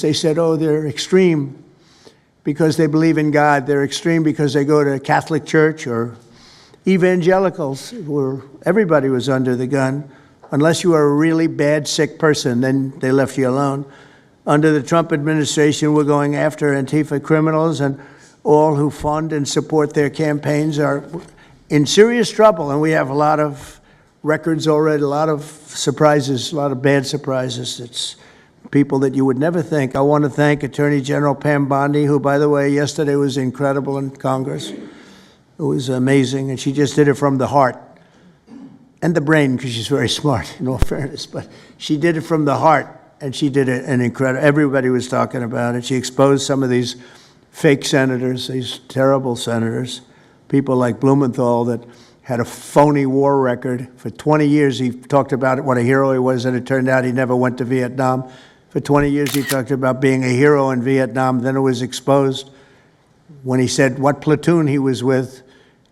They said, oh, they're extreme because they believe in God. They're extreme because they go to a Catholic church, or evangelicals, where everybody was under the gun. Unless you were a really bad, sick person, then they left you alone. Under the Trump administration, we're going after Antifa criminals, and all who fund and support their campaigns are in serious trouble. And we have a lot of records already, a lot of surprises, a lot of bad surprises. It's people that you would never think. I want to thank Attorney General Pam Bondi, who, by the way, yesterday was incredible in Congress. It was amazing, and she just did it from the heart and the brain, because she's very smart, in all fairness. But she did it from the heart, and she did it an incredible. Everybody was talking about it. She exposed some of these fake senators, these terrible senators, people like Blumenthal that had a phony war record. For 20 years, he talked about it, what a hero he was, and it turned out he never went to Vietnam. For 20 years, he talked about being a hero in Vietnam. Then it was exposed when he said what platoon he was with,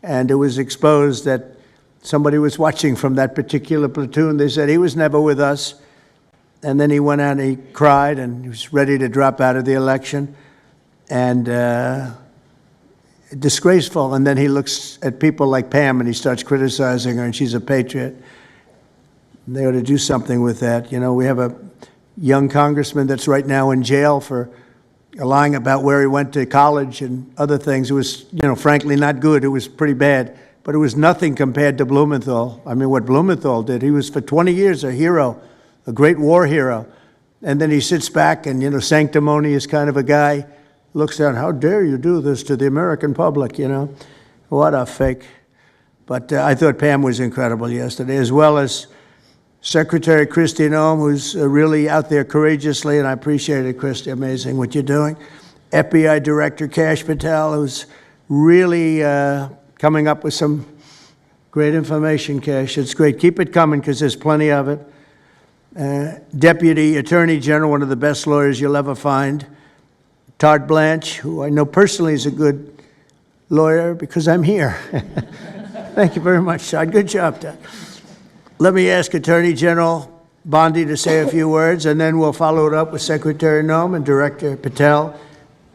and it was exposed that somebody was watching from that particular platoon. They said he was never with us. And then he went out and he cried, and he was ready to drop out of the election. And disgraceful. And then he looks at people like Pam and he starts criticizing her, and she's a patriot. They ought to do something with that. You know, we have a young congressman that's right now in jail for lying about where he went to college and other things. It was, you know, frankly not good. It was pretty bad. But it was nothing compared to Blumenthal. I mean, what Blumenthal did, he was for 20 years a hero, a great war hero. And then he sits back and, you know, sanctimonious kind of a guy, looks down, how dare you do this to the American public, you know? What a fake. But I thought Pam was incredible yesterday, as well as Secretary Kristi Noem, who's really out there courageously, and I appreciate it, Kristi, amazing what you're doing. FBI Director Kash Patel, who's really coming up with some great information, Kash. It's great. Keep it coming, because there's plenty of it. Deputy Attorney General, one of the best lawyers you'll ever find, Todd Blanche, who I know personally is a good lawyer because I'm here. Thank you very much, Todd. Good job, Todd. Let me ask Attorney General Bondi to say a few words, and then we'll follow it up with Secretary Noem and Director Patel.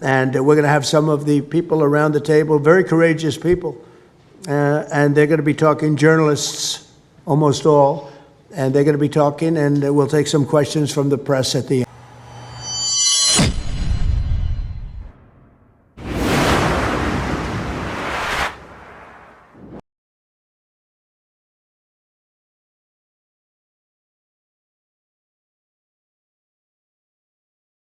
And we're going to have some of the people around the table, very courageous people, and they're going to be talking, journalists, almost all, and they're going to be talking, and we'll take some questions from the press at the end.